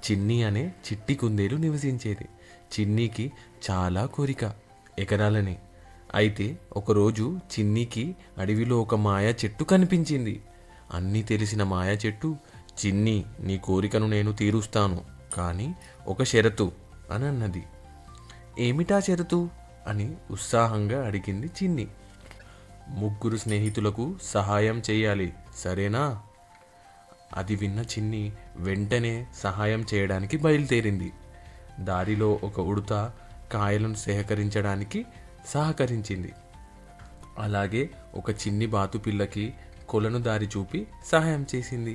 చిన్ని అనే చిట్టి కుందేలు నివసించేది. చిన్నికి చాలా కోరిక ఎగరాలని. అయితే ఒకరోజు చిన్నికి అడవిలో ఒక మాయా చెట్టు కనిపించింది. అన్నీ తెలిసిన మాయా చెట్టు, చిన్ని, నీ కోరికను నేను తీరుస్తాను, కానీ ఒక షరతు అని అన్నది. ఏమిటా షరతు అని ఉత్సాహంగా అడిగింది చిన్ని. ముగ్గురు స్నేహితులకు సహాయం చేయాలి, సరేనా? అది విన్న చిన్ని వెంటనే సహాయం చేయడానికి బయలుదేరింది. దారిలో ఒక ఉడుత కాయలను సేకరించడానికి సహకరించింది. అలాగే ఒక చిన్ని బాతుపిల్లకి కొలను దారి చూపి సహాయం చేసింది.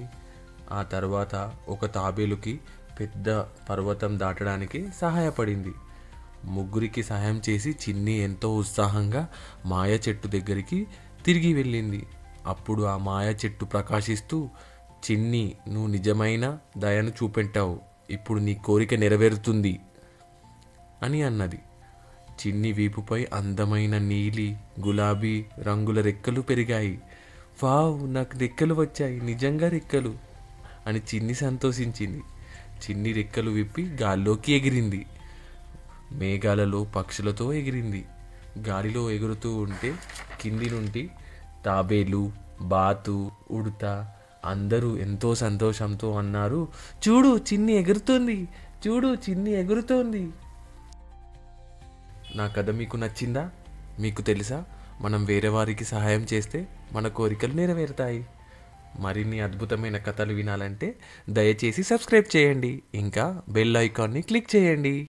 ఆ తర్వాత ఒక తాబేలుకి పెద్ద పర్వతం దాటడానికి సహాయపడింది. ముగ్గురికి సహాయం చేసి చిన్ని ఎంతో ఉత్సాహంగా మాయ చెట్టు దగ్గరికి తిరిగి వెళ్ళింది. అప్పుడు ఆ మాయ చెట్టు ప్రకాశిస్తూ, చిన్ని, నువ్వు నిజమైన దయను చూపెట్టావు, ఇప్పుడు నీ కోరిక నెరవేరుతుంది అని అన్నది. చిన్ని వీపుపై అందమైన నీలి, గులాబీ రంగుల రెక్కలు పెరిగాయి. వావ్, నాకు రెక్కలు వచ్చాయి, నిజంగా రెక్కలు అని చిన్ని సంతోషించింది. చిన్ని రెక్కలు విప్పి గాల్లోకి ఎగిరింది. మేఘాలలో పక్షులతో ఎగిరింది. గాలిలో ఎగురుతూ ఉంటే కింది నుండి తాబేలు, బాతు, ఉడత అందరూ ఎంతో సంతోషంతో అన్నారు, చూడు చిన్ని ఎగురుతోంది, చూడు చిన్ని ఎగురుతోంది. నా కథ మీకు నచ్చిందా? మీకు తెలుసా, మనం వేరే వారికి సహాయం చేస్తే మన కోరికలు నెరవేరుతాయి. మరిన్ని అద్భుతమైన కథలు వినాలంటే దయచేసి సబ్స్క్రైబ్ చేయండి, ఇంకా బెల్ ఐకాన్ని క్లిక్ చేయండి.